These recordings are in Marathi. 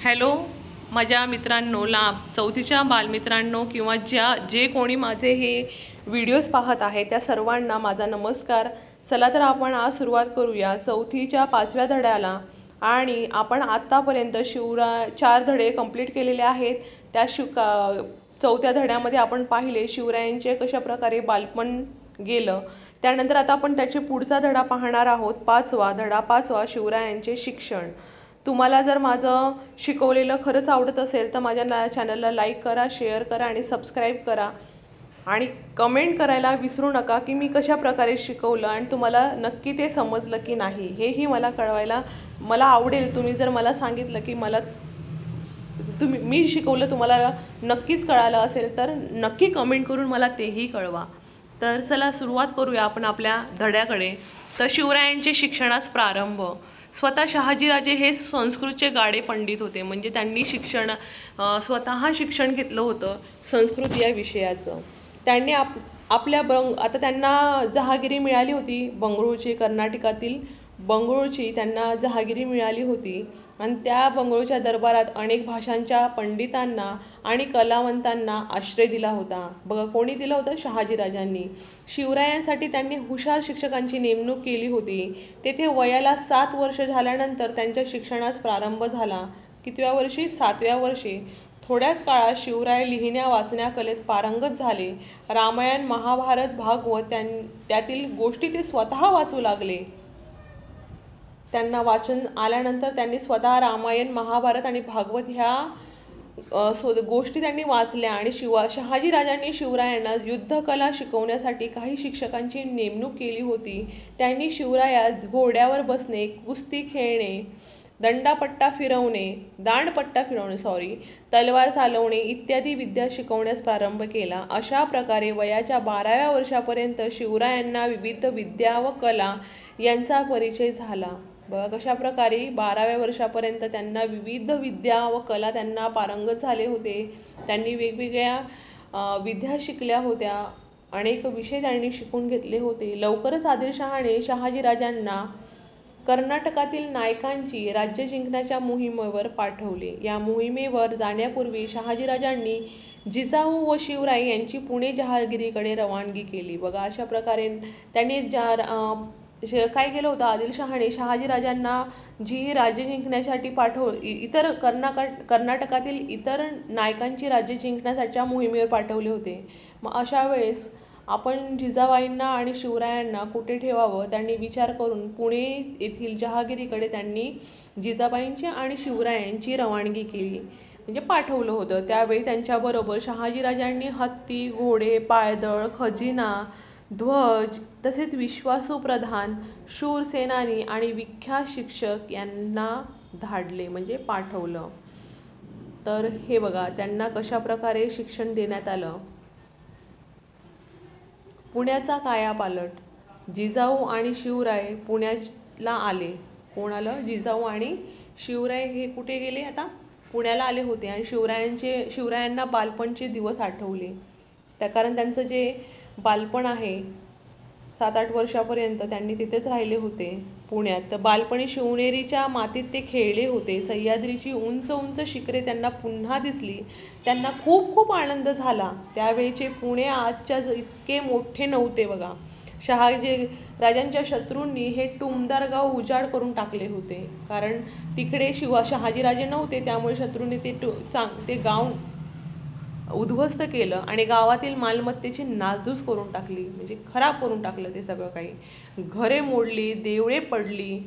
हॅलो माझ्या मित्रांनो, चौथीच्या बालमित्रांनो किंवा जे कोणी माझे हे व्हिडिओज पाहत आहे त्या सर्वांना माझा नमस्कार। चला तर आपण आज सुरुवात करूया चौथीच्या 5व्या धड्याला। आणि आपण आतापर्यंत शिवराय 4 धडे कंप्लीट केलेले आहेत। त्या चौथ्या धड्यामध्ये आपण पाहिले शिवरायांचे कशा प्रकारे बालपण गेलं। त्यानंतर आता आपण त्याचे पुढचा धडा पाहणार आहोत। 5वा धडा, 5वा शिवरायांचे शिक्षण। तुम्हाला जर माझं शिकवलेलं खरंच आवडत असेल तर माझ्या चॅनलला लाईक करा, शेअर करा आणि सबस्क्राईब करा आणि कमेंट करायला विसरू नका की मी कशा प्रकारे शिकवलं आणि तुम्हाला नक्की ते समजलं की नाही हेही मला कळवायला मला आवडेल। तुम्ही जर मला सांगितलं की मी शिकवलं तुम्हाला नक्कीच कळालं असेल तर नक्की कमेंट करून मला तेही कळवा। तर चला सुरुवात करूया आपण आपल्या धड्याकडे। तर शिवरायांचे शिक्षणास प्रारंभ। स्वतः शहाजीराजे हे संस्कृतचे गाडे पंडित होते, म्हणजे त्यांनी स्वतः शिक्षण घेतलं होतं संस्कृत या विषयाचं। त्यांनी आपल्या आता त्यांना जहागिरी मिळाली होती बंगळूरची, कर्नाटकातील बंगळूरची त्यांना जहागिरी मिळाली होती आणि त्या बंगळूरच्या दरबारात अनेक भाषांच्या पंडितांना आणि कलावंतांना आश्रय दिला होता। बघा कोणी दिलं होतं? शहाजीराजांनी। शिवरायांसाठी त्यांनी हुशार शिक्षकांची नेमणूक केली होती। तेथे वयाला 7 वर्ष झाल्यानंतर त्यांच्या शिक्षणास प्रारंभ झाला। कितव्या वर्षी? 7व्या वर्षी। थोड्याच काळात शिवराय लिहिण्या वाचण्या कलेत पारंगत झाले। रामायण, महाभारत, भागवत त्यातील गोष्टी ते स्वतः वाचू लागले। त्यांना वाचन आल्यानंतर त्यांनी स्वतः रामायण, महाभारत आणि भागवत ह्या गोष्टी त्यांनी वाचल्या आणि शहाजीराजांनी शिवरायांना युद्धकला शिकवण्यासाठी काही शिक्षकांची नेमणूक केली होती। त्यांनी शिवरायास घोड्यावर बसणे, कुस्ती खेळणे, दांडपट्टा फिरवणे, तलवार चालवणे इत्यादी विद्या शिकवण्यास प्रारंभ केला। अशा प्रकारे वयाच्या 12व्या वर्षापर्यंत शिवरायांना विविध विद्या व कला यांचा परिचय झाला। बघा कशा प्रकारे 12व्या वर्षापर्यंत त्यांना विविध विद्या व कला त्यांना पारंगत झाले होते। त्यांनी वेगवेगळ्या विद्या शिकल्या होत्या, अनेक विषय त्यांनी शिकून घेतले होते। लवकरच आदिलशहाने शहाजीराजांना कर्नाटकातील नायकांची राज्य जिंकण्याच्या मोहिमेवर पाठवले। या मोहिमेवर जाण्यापूर्वी शहाजीराजांनी जिजाऊ व शिवराय यांची पुणे जहागिरीकडे रवानगी केली। बघा अशा प्रकारे त्यांनी काय केलं होतं? आदिलशहाने शहाजीराजांना जी राज्य जिंकण्यासाठी इतर कर्नाटकातील इतर नायकांची राज्य जिंकण्यासाठीच्या मोहिमेवर पाठवले होते। मग अशा वेळेस आपण जिजाबाईंना आणि शिवरायांना कुठे ठेवावं त्यांनी विचार करून पुणे येथील जहागिरीकडे त्यांनी जिजाबाईंची आणि शिवरायांची रवानगी केली, म्हणजे पाठवलं होतं। त्यावेळी त्यांच्याबरोबर शहाजीराजांनी हत्ती, घोडे, पायदळ, खजिना, ध्वज तसेच विश्वासू प्रधान, शूर सेनानी आणि विख्यात शिक्षक यांना धाडले, म्हणजे पाठवलं। तर हे बघा त्यांना कशा प्रकारे शिक्षण देण्यात आलं। पुण्याचा कायापालट। जिजाऊ आणि शिवराय पुण्याला आले। कोण आलं? जिजाऊ आणि शिवराय हे कुठे गेले? आता पुण्याला आले होते आणि शिवरायांना बालपणचे दिवस आठवले। कारण त्यांचं जे बालपण आहे 7-8 वर्षापर्यंत त्यांनी तिथेच राहिले होते पुण्यात। तर बालपणी शिवनेरीच्या मातीत ते खेळले होते। सह्याद्रीची उंच उंच शिखरे त्यांना पुन्हा दिसली। त्यांना खूप खूप आनंद झाला। त्यावेळेचे पुणे आजच्या इतके मोठे नव्हते। बघा शहाजीराजांच्या शत्रूंनी हे टुमदार गाव उजाड करून टाकले होते, कारण तिकडे शहाजीराजे नव्हते, त्यामुळे शत्रूंनी ते गाव उद्ध्वस्त केलं आणि गावातील मालमत्तेची नासधूस करून टाकली, म्हणजे खराब करून टाकलं ते सगळं काही। घरे मोडली, देवळे पडली।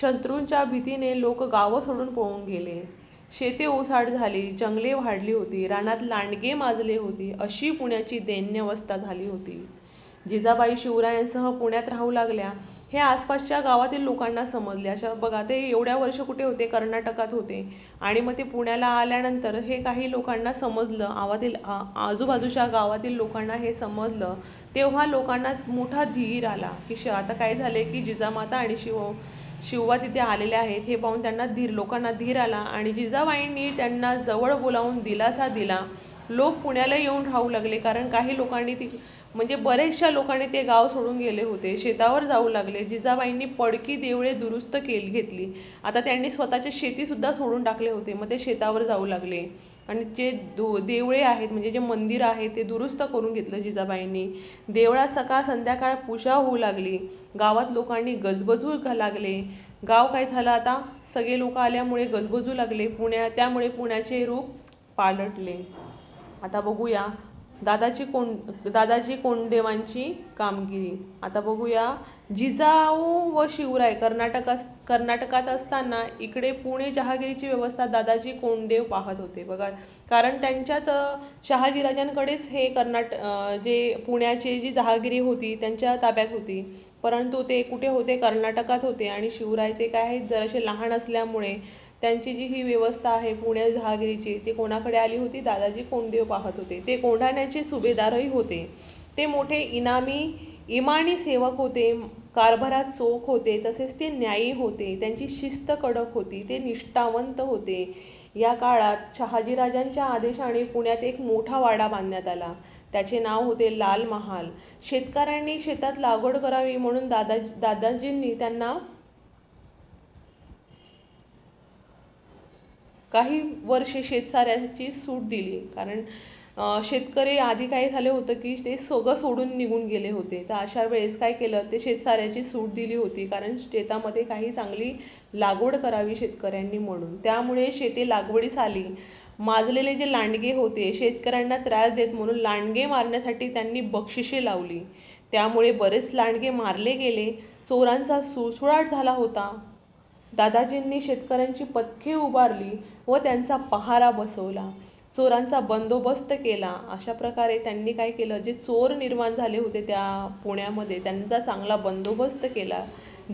शत्रूंच्या भीतीने लोक गावं सोडून पळून गेले। शेते ओसाड झाली, जंगले वाढली होती, रानात लांडगे माजले होते। अशी पुण्याची दैन्य अवस्था झाली होती। जिजाबाई शिवरायांसह पुण्यात राहू लागल्या हे आसपासच्या गावातील लोकांना समजले। अशा बघा ते एवढ्या वर्ष कुठे होते? कर्नाटकात होते आणि मग ते पुण्याला आल्यानंतर हे काही लोकांना समजलं, आजूबाजूच्या गावातील लोकांना हे समजलं। तेव्हा लोकांना मोठा धीर आला की आता काय झाले की जिजामाता आणि शिवबा तिथे आलेले आहेत। हे पाहून लोकांना धीर आला आणि जिजाबाईंनी त्यांना जवळ बोलावून दिलासा दिला। लोक पुण्याला येऊन राहू लागले, कारण काही लोकांनी म्हणजे बरेचशा लोकांनी ते गाव सोडून गेले होते, शेतावर जाऊ लागले. जिजाबाईंनी पडकी देवळे दुरुस्त घेतली. आता त्यांनी स्वतःची शेतीसुद्धा सोडून टाकले होते, मग ते शेतावर जाऊ लागले. आणि जे देवळे आहेत म्हणजे जे मंदिर आहे ते दुरुस्त करून घेतलं जिजाबाईंनी. देवळात सकाळ संध्याकाळ पूजा होऊ लागली. गावात लोकांनी गजबजू लागले. गाव काय झालं आता, सगळे लोक आल्यामुळे गजबजू लागले. त्यामुळे पुण्याचे रूप पालटले. आता बघूया दादाजी कोंडदेवांची कामगिरी. आता बघूया जिजाऊ व शिवराय कर्नाटकात असताना इकडे पुणे जहागिरीची व्यवस्था दादाजी कोंडदेव पाहत होते. बघा, कारण त्यांच्यात शहाजीराजांकडेच हे जे पुण्याची जी जहागिरी होती त्यांच्या ताब्यात होती, परंतु ते कुठे होते, कर्नाटकात होते. आणि शिवराय ते काय आहेत, जरासे लहान असल्यामुळे त्यांची जी ही व्यवस्था आहे पुणे जहागिरीची ती कोणाकडे आली होती, दादाजी कोंडदेव पाहत होते. ते कोंढाण्याचे सुभेदारही होते. ते मोठे इमानी सेवक होते, कारभारात चोख होते, तसेच ते न्यायी होते. त्यांची शिस्त कडक होती, ते निष्ठावंत होते. या काळात शहाजीराजांच्या आदेशाने पुण्यात एक मोठा वाडा बांधण्यात आला. त्याचे नाव होते लाल महाल. शेतकऱ्यांनी शेतात लागवड करावी म्हणून दादाजींनी त्यांना काही वर्षे शेतसाऱ्याची सूट दिली. कारण शेतकरी आधी काय झाले होतं की ते सगळं सोडून निघून गेले होते. तर अशा वेळेस काय केलं, ते शेतसाऱ्याची सूट दिली होती, कारण शेतामध्ये काही चांगली लागवड करावी शेतकऱ्यांनी म्हणून. त्यामुळे शेती लागवडीस आली. माजलेले जे लांडगे होते शेतकऱ्यांना त्रास देत म्हणून लांडगे मारण्यासाठी त्यांनी बक्षिसे लावली. त्यामुळे बरेच लांडगे मारले गेले. चोरांचा सुळसुळाट झाला होता. दादाजींनी शेतकऱ्यांची पथके उभारली व त्यांचा पहारा बसवला. चोरांचा बंदोबस्त केला. अशा प्रकारे त्यांनी काय केलं, जे चोर निर्माण झाले होते त्या पुण्यामध्ये त्यांचा चांगला बंदोबस्त केला.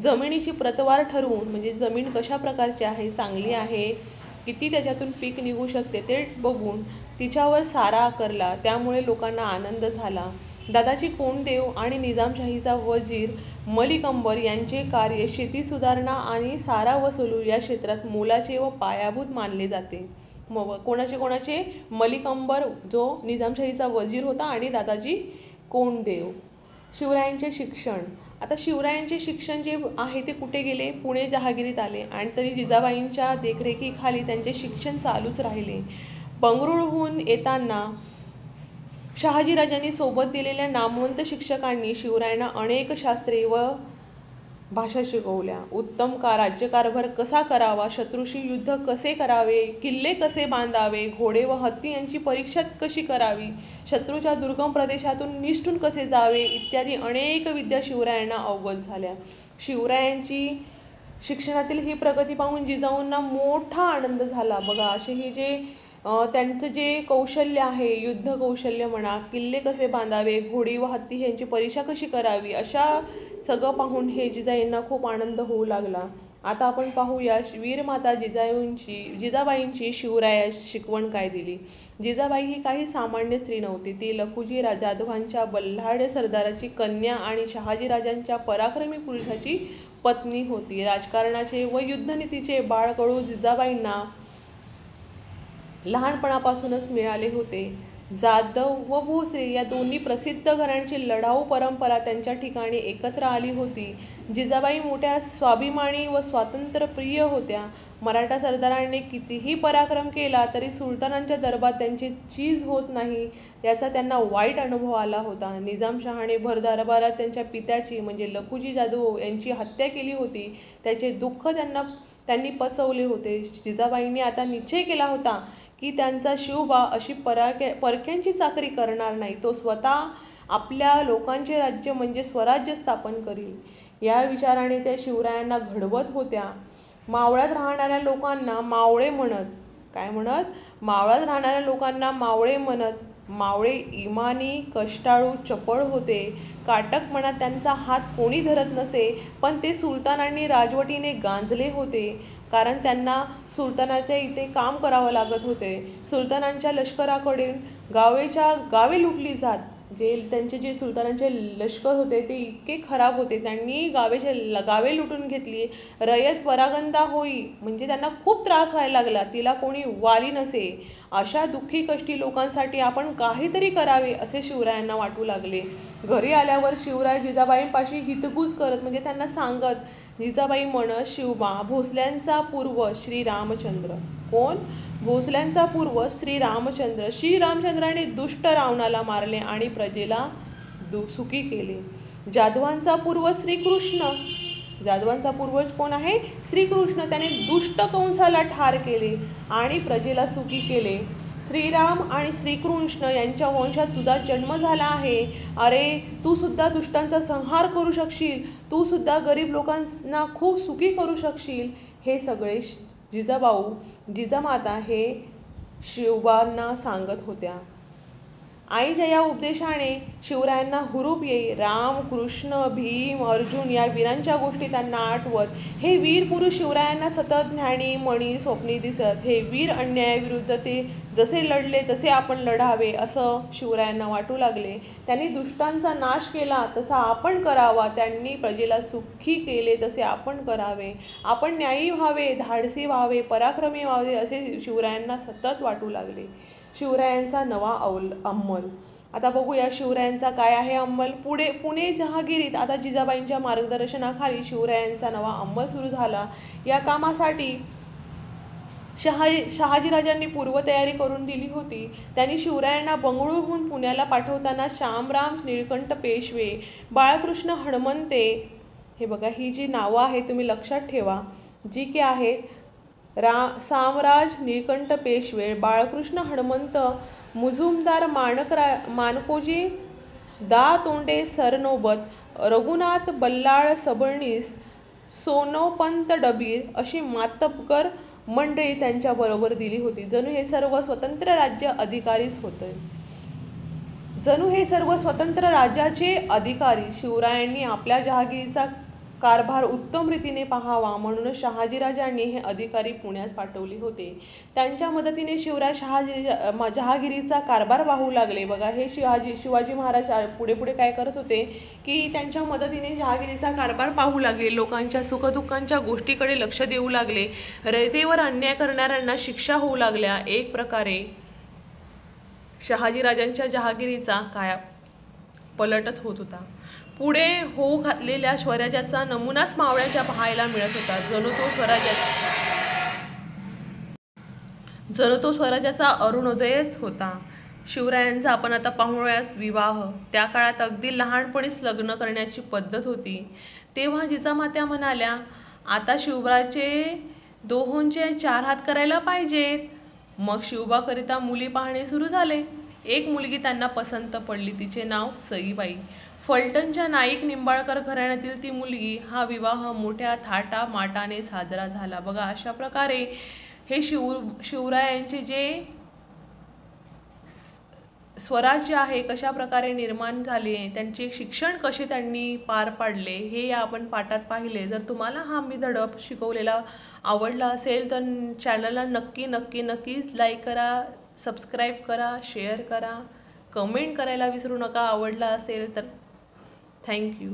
जमिनीची प्रतवार ठरवून, म्हणजे जमीन कशा प्रकारची आहे, चांगली आहे, किती त्याच्यातून पीक निघू शकते ते बघून तिच्यावर सारा आकारला. त्यामुळे लोकांना आनंद झाला. दादाजी कोंडदेव आणि निजामशाहीचा वजीर मलिक अंबर यांचे कार्य शेती सुधारणा आणि सारा वसुलू या क्षेत्रात मोलाचे व पायाभूत मानले जाते. कोणाचे मलिक अंबर जो निजामशाहीचा वजीर होता आणि दादाजी कोंडदेव. शिवरायांचे शिक्षण. आता शिवरायांचे शिक्षण जे आहे ते कुठे गेले, पुणे जहागिरीत आले. आणि तरी जिजाबाईंच्या देखरेखीखाली त्यांचे शिक्षण चालूच राहिले. बंगळुरूहून येताना शहाजीराजांनी सोबत दिलेल्या नामवंत शिक्षकांनी शिवरायांना अनेक शास्त्रे व भाषा शिकवल्या. उत्तम राज्यकारभार कसा करावा, शत्रूशी युद्ध कसे करावे, किल्ले कसे बांधावे, घोडे व हत्ती यांची परीक्षा कशी करावी, शत्रूच्या दुर्गम प्रदेशातून निसटून कसे जावे इत्यादी अनेक विद्या शिवरायांना अवगत झाल्या. शिवरायांची शिक्षणातील ही प्रगती पाहून जिजाऊंना मोठा आनंद झाला. बघा, असे हे जे त्यांचं जे कौशल्य आहे, युद्ध कौशल्य म्हणा, किल्ले कसे बांधावे, घोडी व हत्ती यांची परीक्षा कशी करावी, अशा सगळं पाहून हे जिजाईंना खूप आनंद होऊ लागला. आता आपण पाहूया वीरमाता जिजाबाईंची शिवरायास शिकवण काय दिली. जिजाबाई ही काही सामान्य स्त्री नव्हती. ती लखुजी जाधवांच्या बल्लाढ्य सरदाराची कन्या आणि शहाजीराजांच्या पराक्रमी पुरुषाची पत्नी होती. राजकारणाचे व युद्धनीतीचे बाळकडू जिजाबाईंना लहानपणापासूनच मिळाले होते. जाधव व भोसले या दोन्ही प्रसिद्ध घराण्यांची लढाऊ परंपरा त्यांच्या ठिकाणी एकत्र आली होती. जिजाबाई मोठ्या स्वाभिमानी व स्वातंत्र्यप्रिय होत्या. मराठा सरदारांनी कितीही पराक्रम केला तरी सुलतानांच्या दरबारात त्यांची चीज होत नाही याचा त्यांना वाईट अनुभव आला होता. निजामशहाने भर दरबारात त्यांच्या पित्याची म्हणजे लखुजी जाधव यांची हत्या केली होती. त्याचे दुःख त्यांनी पचवले होते. जिजाबाईंनी आता निश्चय केला होता की त्यांचा शिवबा अशी परक्यांची चाकरी करणार नाही. तो स्वतः आपल्या लोकांचे राज्य म्हणजे स्वराज्य स्थापन करील. या विचाराने त्या शिवरायांना घडवत होत्या. मावळ्यात राहणाऱ्या लोकांना मावळे म्हणत. काय म्हणत? मावळ्यात राहणाऱ्या लोकांना मावळे म्हणत. मावळे इमानी, कष्टाळू, चपळ होते. काटक म्हणत त्यांचा हात कोणी धरत नसे, पण ते सुलतानांनी राजवटीने गांजले होते, कारण त्यांना सुलतानाच्या इथे काम करावं लागत होते. सुलतानांच्या लष्कराकडून गावे लुटली जात. जे त्यांचे जे सुलतानांचे लष्कर होते ते इतके खराब होते, त्यांनी गावे लुटून घेतली. रयत परागंदा होई, म्हणजे त्यांना खूप त्रास व्हायला लागला, तिला कोणी वाली नसे. अशा दुःखी कष्टी लोकांसाठी आपण काहीतरी करावे असे शिवरायांना वाटू लागले. घरी आल्यावर शिवराय जिजाबाईंपाशी हितगुज करत, म्हणजे त्यांना सांगत, जिजाबाई म्हणत, शिवबा, भोसल्यांचा पूर्व श्रीरामचंद्र. कोण? भोसल्यांचा पूर्व श्रीरामचंद्र. श्रीरामचंद्राने दुष्ट रावणाला मारले आणि प्रजेला सुखी केले. जाधवांचा पूर्व श्रीकृष्ण. जाधवांचा पूर्वज कोण आहे? श्रीकृष्ण. त्याने दुष्ट कंसाला ठार केले आणि प्रजेला सुखी केले. श्रीराम आणि श्रीकृष्ण यांच्या वंशात तुझा जन्म झाला आहे. अरे, तू सुद्धा दुष्टांचा संहार करू शकशील, तू सुद्धा गरीब लोकांना खूप सुखी करू शकशील. हे सगळे जिजामाता हे शिवबांना सांगत होत्या. आईच्या या उपदेशाने शिवरायांना हुरूप येई. राम, कृष्ण, भीम, अर्जुन या वीरांच्या गोष्टी त्यांना आठवत. हे वीर पुरुष शिवरायांना सतत ज्ञानी मणी स्वप्नी दिसत. हे वीर अन्यायाविरुद्ध ते जसे लढले तसे आपण लढावे असं शिवरायांना वाटू लागले. त्यांनी दुष्टांचा नाश केला तसा आपण करावा, त्यांनी प्रजेला सुखी केले तसे आपण करावे, आपण न्यायी व्हावे, धाडसी व्हावे, पराक्रमी व्हावे असे शिवरायांना सतत वाटू लागले. शिवरायांचा नवा अंमल. आता बघूया शिवरायांचा काय आहे अंमल. पुणे जहागिरीत आता जिजाबाईंच्या मार्गदर्शनाखाली शिवरायांचा नवा अंमल सुरू झाला. या कामासाठी शहाजीराजांनी पूर्वतयारी करून दिली होती. त्यांनी शिवरायांना बंगळूरहून पुण्याला पाठवताना शामराव निळकंठ पेशवे, बाळकृष्ण हणमंते, हे बघा ही जी नावं आहेत तुम्ही लक्षात ठेवा, जी की आहेत सामराज निळकंठ पेशवे, बाळकृष्ण हणमंत, मुजुमदार मानकोजी तोंडे सरनोबत, रघुनाथ बल्लाळ सबनीस, सोनोपंत डबीर अशी मातब्बर मंडळी त्यांच्याबरोबर दिली होती. जणू हे सर्व स्वतंत्र राज्याचे अधिकारी. शिवरायांनी आपल्या जहागिरीचा कारभार उत्तम रीतीने पाहावा म्हणून शहाजीराजांनी हे अधिकारी पुण्यास पाठवले होते. त्यांच्या मदतीने शिवराय जहागिरीचा कारभार पाहू लागले. बघा हे शिवाजी महाराज पुढे काय करत होते की त्यांच्या मदतीने जहागिरीचा कारभार पाहू लागले, लोकांच्या सुखदुःखांच्या गोष्टीकडे लक्ष देऊ लागले, रयतेवर अन्याय करणाऱ्यांना शिक्षा होऊ लागल्या. एक प्रकारे शहाजीराजांच्या जहागिरीचा काया पलटत होत होता. पुढे होऊ घातलेल्या स्वराज्याचा नमुनाच मावळ्यांच्या पाहायला मिळत होता. जणू तो स्वराज्याचा अरुणोदयच होता. शिवरायांचा आपण आता पाहूयात विवाह. त्या काळात अगदी लहानपणीच लग्न करण्याची पद्धत होती. तेव्हा जिजामात्या म्हणाल्या, आता शिवबाचे दोहोंचे 4 हात करायला पाहिजेत. मग शिवबाकरिता मुली पाहणे सुरू झाले. एक मुलगी त्यांना पसंत पडली, तिचे नाव सईबाई. फलटणच्या नाईक निंबाळकर घराण्यातील ती मुलगी. हा विवाह मोठ्या थाटामाटाने साजरा झाला. बघा अशा प्रकारे हे शिवरायांचे जे स्वराज्य आहे कशा प्रकारे निर्माण झाले, त्यांचे शिक्षण कसे त्यांनी पार पाडले हे आपण पाठात पाहिले. जर तुम्हाला हा मी धडा शिकवलेला आवडला असेल तर चॅनलला नक्कीच लाईक करा, सबस्क्राईब करा, शेअर करा, कमेंट करायला विसरू नका आवडला असेल तर. थँक्यू.